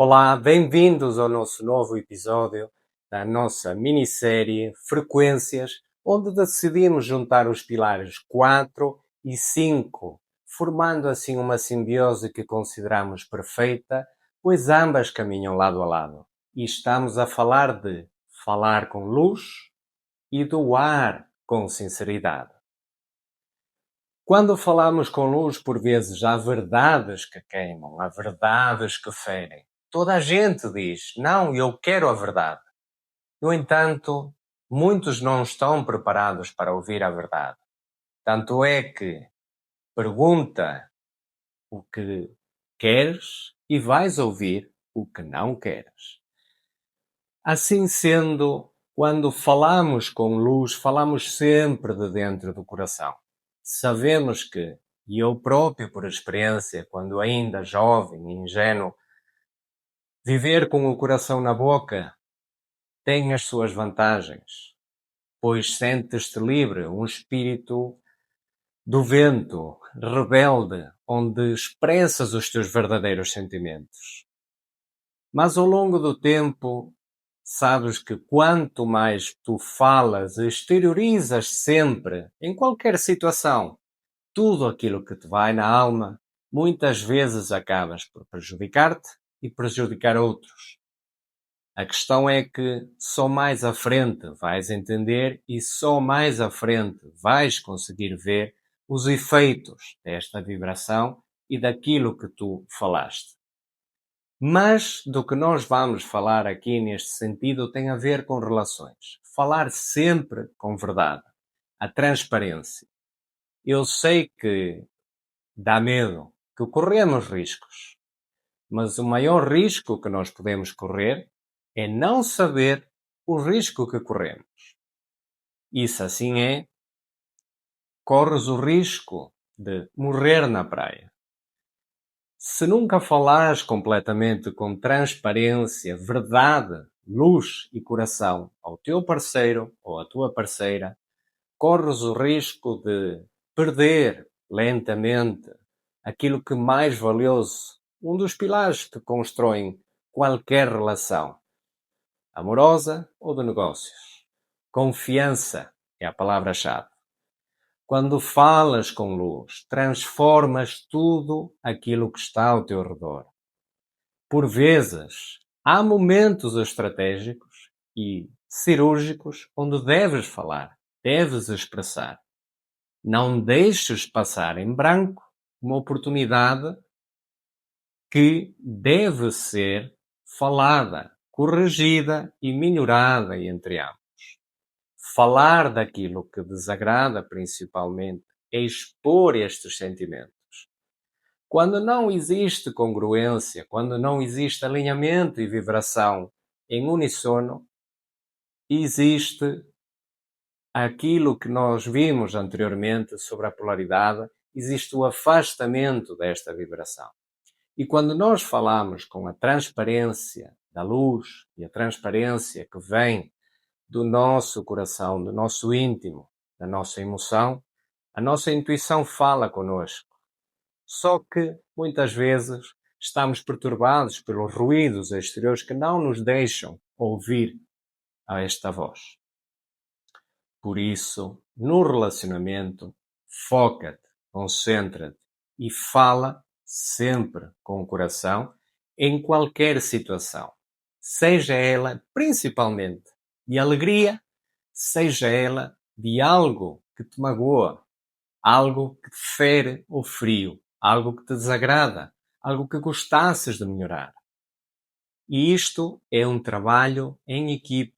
Olá, bem-vindos ao nosso novo episódio da nossa minissérie Frequências, onde decidimos juntar os pilares 4 e 5, formando assim uma simbiose que consideramos perfeita, pois ambas caminham lado a lado. E estamos a falar de falar com luz e doar com sinceridade. Quando falamos com luz, por vezes há verdades que queimam, há verdades que ferem. Toda a gente diz, não, eu quero a verdade. No entanto, muitos não estão preparados para ouvir a verdade. Tanto é que pergunta o que queres e vais ouvir o que não queres. Assim sendo, quando falamos com luz, falamos sempre de dentro do coração. Sabemos que, e eu próprio por experiência, quando ainda jovem e ingênuo, viver com o coração na boca tem as suas vantagens, pois sentes-te livre, um espírito do vento, rebelde, onde expressas os teus verdadeiros sentimentos. Mas ao longo do tempo, sabes que quanto mais tu falas e exteriorizas sempre, em qualquer situação, tudo aquilo que te vai na alma, muitas vezes acabas por prejudicar-te e prejudicar outros. A questão é que só mais à frente vais entender e só mais à frente vais conseguir ver os efeitos desta vibração e daquilo que tu falaste. Mas do que nós vamos falar aqui neste sentido tem a ver com relações. Falar sempre com verdade. A transparência. Eu sei que dá medo, que corremos riscos. Mas o maior risco que nós podemos correr é não saber o risco que corremos. E se assim é, corres o risco de morrer na praia. Se nunca falares completamente com transparência, verdade, luz e coração ao teu parceiro ou à tua parceira, corres o risco de perder lentamente aquilo que mais valioso, um dos pilares que constroem qualquer relação, amorosa ou de negócios. Confiança é a palavra-chave. Quando falas com luz, transformas tudo aquilo que está ao teu redor. Por vezes, há momentos estratégicos e cirúrgicos onde deves falar, deves expressar. Não deixes passar em branco uma oportunidade que deve ser falada, corrigida e melhorada entre ambos. Falar daquilo que desagrada, principalmente, é expor estes sentimentos. Quando não existe congruência, quando não existe alinhamento e vibração em uníssono, existe aquilo que nós vimos anteriormente sobre a polaridade, existe o afastamento desta vibração. E quando nós falamos com a transparência da luz e a transparência que vem do nosso coração, do nosso íntimo, da nossa emoção, a nossa intuição fala connosco. Só que, muitas vezes, estamos perturbados pelos ruídos exteriores que não nos deixam ouvir a esta voz. Por isso, no relacionamento, foca-te, concentra-te e fala sempre com o coração em qualquer situação. Seja ela, principalmente, de alegria, seja ela de algo que te magoa, algo que te fere o frio, algo que te desagrada, algo que gostasses de melhorar. E isto é um trabalho em equipe.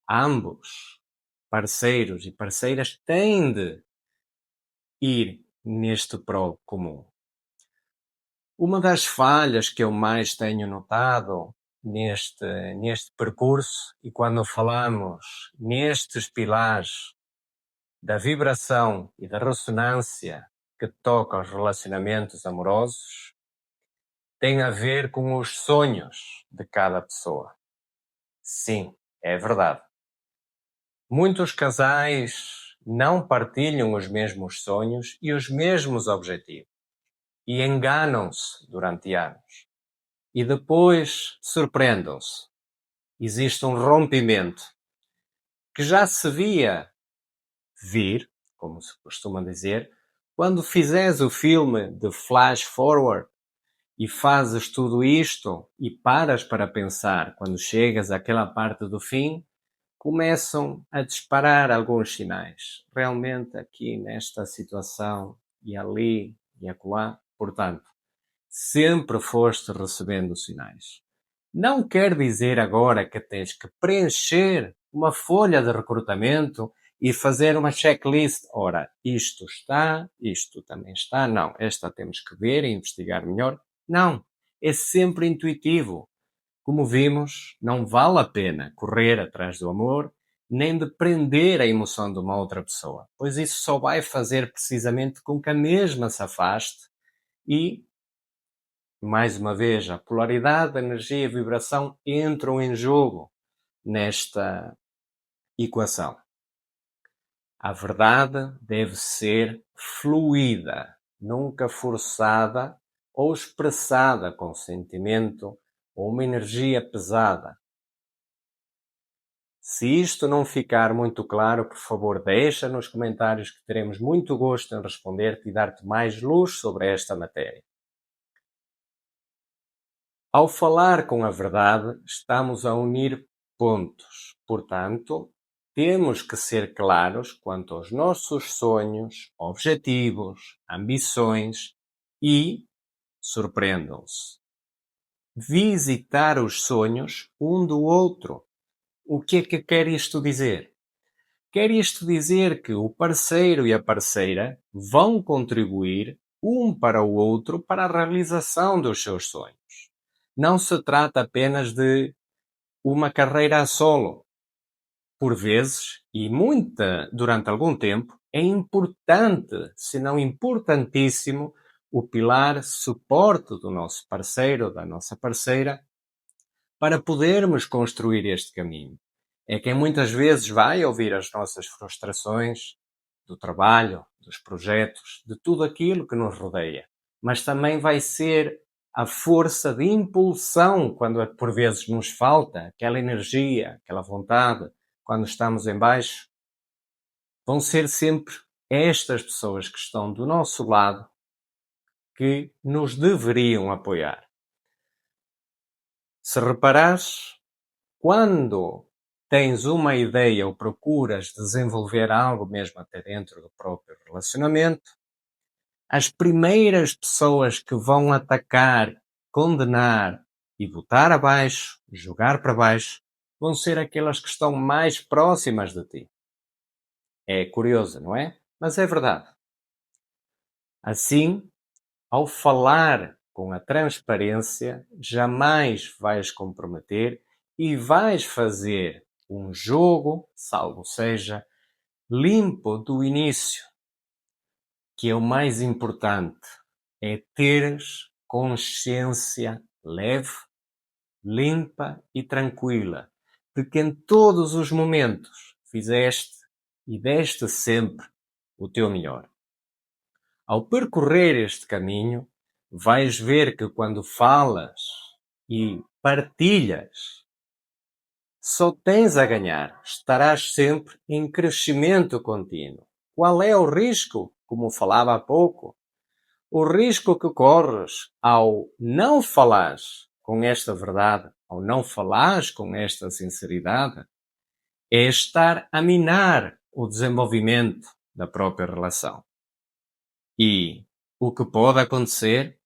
Ambos, parceiros e parceiras, têm de ir neste prol comum. Uma das falhas que eu mais tenho notado neste percurso, e quando falamos nestes pilares da vibração e da ressonância que toca aos relacionamentos amorosos, tem a ver com os sonhos de cada pessoa. Sim, é verdade. Muitos casais não partilham os mesmos sonhos e os mesmos objetivos e enganam-se durante anos. e depois surpreendam-se. Existe um rompimento que já se via vir, como se costuma dizer, quando fizeres o filme de Flash Forward e fazes tudo isto e paras para pensar quando chegas àquela parte do fim, começam a disparar alguns sinais. Realmente aqui nesta situação e ali e acolá, portanto, sempre foste recebendo sinais. Não quer dizer agora que tens que preencher uma folha de recrutamento e fazer uma checklist. Ora, isto está, isto também está. Não, esta temos que ver e investigar melhor. Não, é sempre intuitivo. Como vimos, não vale a pena correr atrás do amor, nem de prender a emoção de uma outra pessoa, pois isso só vai fazer precisamente com que a mesma se afaste e, mais uma vez, a polaridade, a energia e a vibração entram em jogo nesta equação. A verdade deve ser fluida, nunca forçada ou expressada com sentimento ou uma energia pesada. Se isto não ficar muito claro, por favor, deixa nos comentários que teremos muito gosto em responder-te e dar-te mais luz sobre esta matéria. Ao falar com a verdade, estamos a unir pontos. Portanto, temos que ser claros quanto aos nossos sonhos, objetivos, ambições e, surpreendam-se, visitar os sonhos um do outro. O que é que quer isto dizer? Quer isto dizer que o parceiro e a parceira vão contribuir um para o outro para a realização dos seus sonhos. Não se trata apenas de uma carreira a solo. Por vezes, e durante algum tempo, é importante, se não importantíssimo, o pilar suporte do nosso parceiro ou da nossa parceira para podermos construir este caminho. É quem muitas vezes vai ouvir as nossas frustrações do trabalho, dos projetos, de tudo aquilo que nos rodeia. Mas também vai ser a força de impulsão quando por vezes nos falta aquela energia, aquela vontade, quando estamos em baixo. Vão ser sempre estas pessoas que estão do nosso lado que nos deveriam apoiar. Se reparares, quando tens uma ideia ou procuras desenvolver algo mesmo até dentro do próprio relacionamento, as primeiras pessoas que vão atacar, condenar e botar abaixo, jogar para baixo, vão ser aquelas que estão mais próximas de ti. É curioso, não é? Mas é verdade. Assim, ao falar com a transparência, jamais vais comprometer e vais fazer um jogo, salvo seja, limpo do início, que é o mais importante, é teres consciência leve, limpa e tranquila, de que em todos os momentos fizeste e deste sempre o teu melhor. Ao percorrer este caminho, vais ver que quando falas e partilhas, só tens a ganhar. Estarás sempre em crescimento contínuo. Qual é o risco? Como falava há pouco, o risco que corres ao não falares com esta verdade, ao não falares com esta sinceridade, é estar a minar o desenvolvimento da própria relação. E o que pode acontecer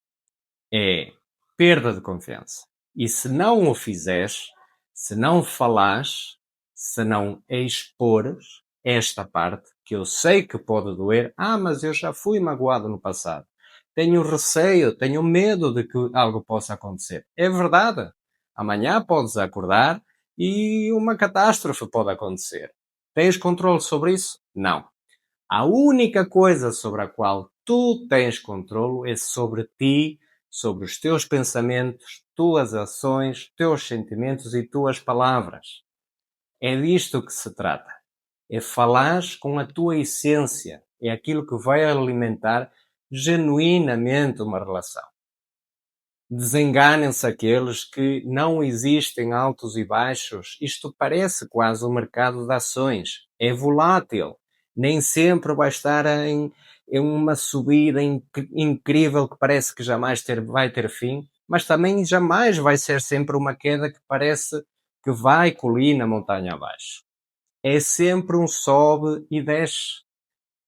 é perda de confiança. E se não o fizeres, se não falares, se não expores esta parte, que eu sei que pode doer, mas eu já fui magoado no passado. Tenho receio, tenho medo de que algo possa acontecer. É verdade. Amanhã podes acordar e uma catástrofe pode acontecer. Tens controle sobre isso? Não. A única coisa sobre a qual tu tens controle é sobre ti, sobre os teus pensamentos, tuas ações, teus sentimentos e tuas palavras. É disto que se trata. É falar com a tua essência. É aquilo que vai alimentar genuinamente uma relação. Desenganem-se aqueles que não existem altos e baixos. Isto parece quase um mercado de ações. É volátil. Nem sempre vai estar em uma subida incrível que parece que jamais vai ter fim, mas também jamais vai ser sempre uma queda que parece que vai colir na montanha abaixo. É sempre um sobe e desce,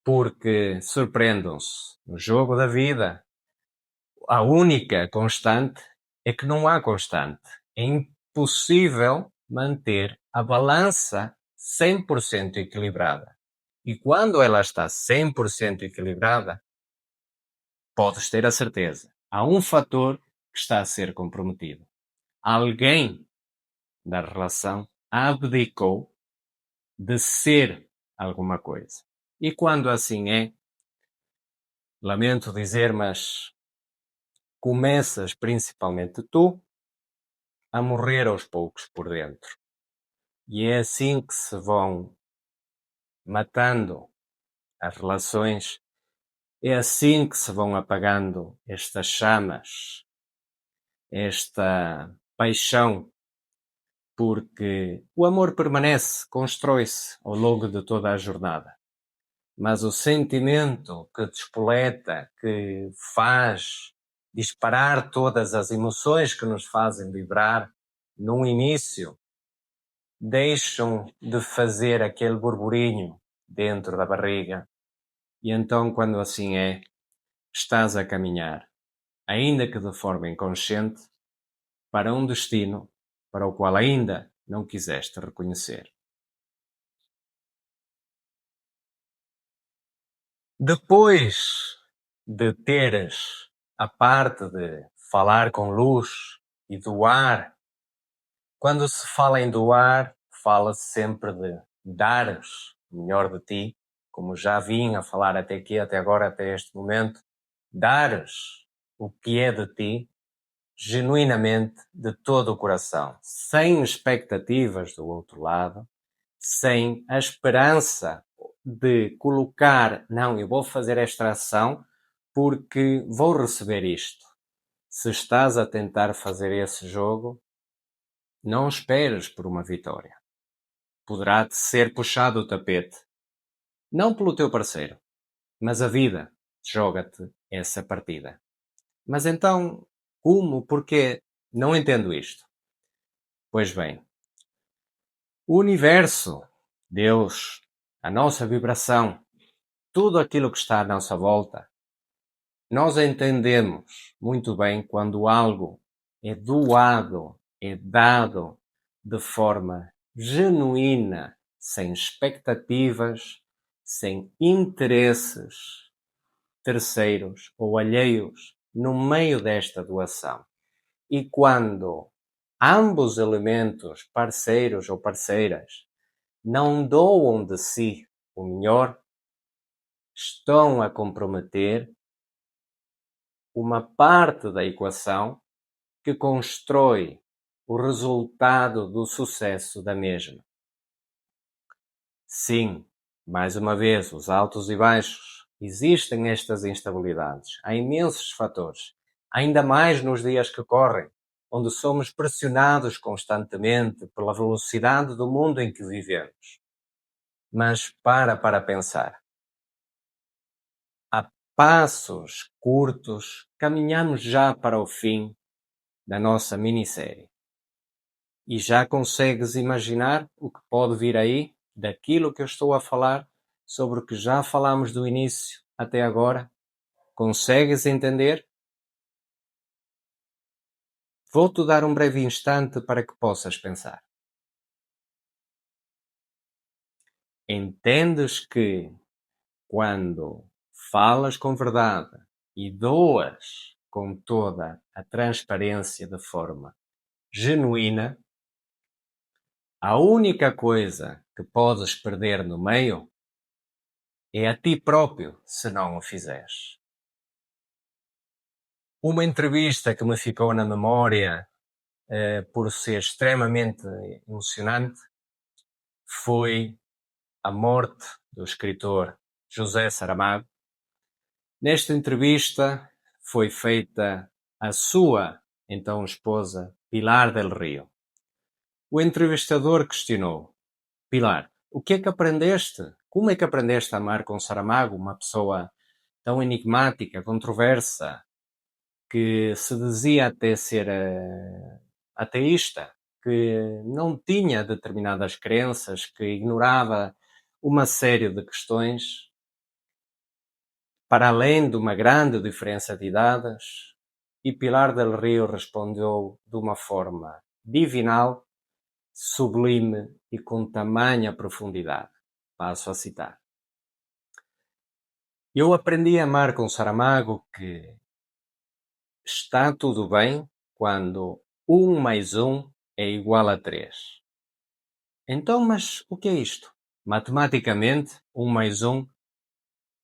porque surpreendam-se, no jogo da vida, a única constante é que não há constante. É impossível manter a balança 100% equilibrada. E quando ela está 100% equilibrada, podes ter a certeza, há um fator que está a ser comprometido. Alguém da relação abdicou de ser alguma coisa. E quando assim é, lamento dizer, mas começas principalmente tu a morrer aos poucos por dentro. E é assim que se vão matando as relações, é assim que se vão apagando estas chamas, esta paixão, porque o amor permanece, constrói-se ao longo de toda a jornada. Mas o sentimento que despoleta, que faz disparar todas as emoções que nos fazem vibrar, no início, deixam de fazer aquele burburinho dentro da barriga. E então, quando assim é, estás a caminhar, ainda que de forma inconsciente, para um destino para o qual ainda não quiseste reconhecer. Depois de teres a parte de falar com luz e doar, quando se fala em doar, fala-se sempre de dares o melhor de ti, como já vim a falar até aqui, até agora, até este momento, dares o que é de ti, genuinamente, de todo o coração, sem expectativas do outro lado, sem a esperança de colocar, não, eu vou fazer esta ação porque vou receber isto. Se estás a tentar fazer esse jogo, não esperes por uma vitória. Poderá-te ser puxado o tapete. Não pelo teu parceiro, mas a vida joga-te essa partida. Mas então, como? Porquê? Não entendo isto. Pois bem, o universo, Deus, a nossa vibração, tudo aquilo que está à nossa volta, nós entendemos muito bem quando algo é doado, é dado de forma genuína, sem expectativas, sem interesses terceiros ou alheios no meio desta doação. E quando ambos elementos, parceiros ou parceiras, não doam de si o melhor, estão a comprometer uma parte da equação que constrói o resultado do sucesso da mesma. Sim, mais uma vez, os altos e baixos, existem estas instabilidades, há imensos fatores, ainda mais nos dias que correm, onde somos pressionados constantemente pela velocidade do mundo em que vivemos. Mas para pensar. A passos curtos, caminhamos já para o fim da nossa minissérie. E já consegues imaginar o que pode vir aí daquilo que eu estou a falar, sobre o que já falamos do início até agora? Consegues entender? Vou-te dar um breve instante para que possas pensar. Entendes que quando falas com verdade e doas com toda a transparência de forma genuína, a única coisa que podes perder no meio é a ti próprio se não o fizeres. Uma entrevista que me ficou na memória por ser extremamente emocionante foi a morte do escritor José Saramago. Nesta entrevista foi feita a sua então esposa Pilar del Rio. O entrevistador questionou: Pilar, o que é que aprendeste? Como é que aprendeste a amar com Saramago, uma pessoa tão enigmática, controversa, que se dizia até ser ateísta, que não tinha determinadas crenças, que ignorava uma série de questões, para além de uma grande diferença de idades? E Pilar del Rio respondeu de uma forma divinal, sublime e com tamanha profundidade. Passo a citar. Eu aprendi a amar com Saramago que está tudo bem quando 1 mais 1 é igual a 3. Então, mas o que é isto? Matematicamente, 1 mais 1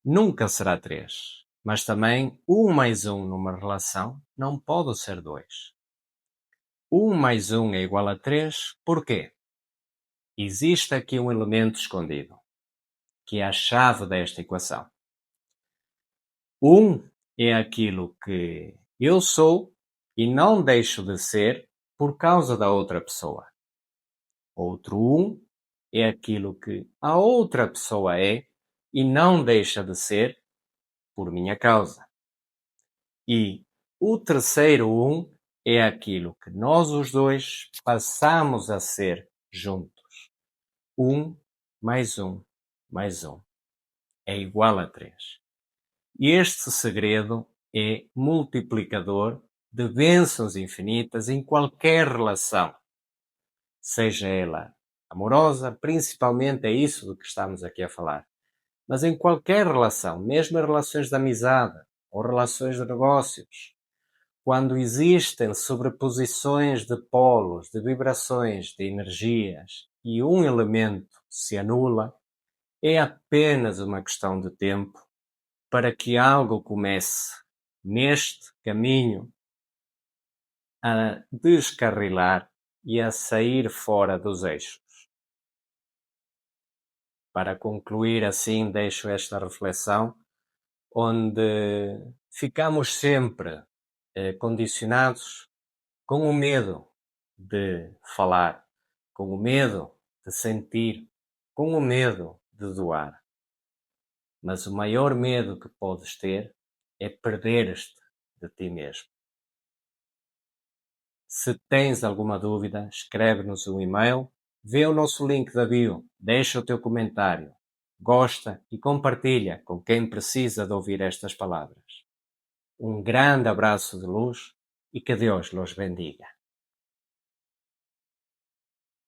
nunca será 3. Mas também 1 mais 1 numa relação não pode ser 2. 1 mais 1 é igual a 3, porquê? Existe aqui um elemento escondido, que é a chave desta equação. 1 é aquilo que eu sou e não deixo de ser por causa da outra pessoa. Outro 1 é aquilo que a outra pessoa é e não deixa de ser por minha causa. E o terceiro 1 é aquilo que nós os dois passamos a ser juntos. 1 mais 1 mais 1 é igual a 3. E este segredo é multiplicador de bênçãos infinitas em qualquer relação, seja ela amorosa, principalmente é isso do que estamos aqui a falar, mas em qualquer relação, mesmo em relações de amizade ou relações de negócios, quando existem sobreposições de polos, de vibrações, de energias e um elemento se anula, é apenas uma questão de tempo para que algo comece neste caminho a descarrilar e a sair fora dos eixos. Para concluir assim, deixo esta reflexão, onde ficamos sempre condicionados com o medo de falar, com o medo de sentir, com o medo de doar. Mas o maior medo que podes ter é perder-te de ti mesmo. Se tens alguma dúvida, escreve-nos um e-mail, vê o nosso link da bio, deixa o teu comentário, gosta e compartilha com quem precisa de ouvir estas palavras. Um grande abraço de luz e que Deus los bendiga.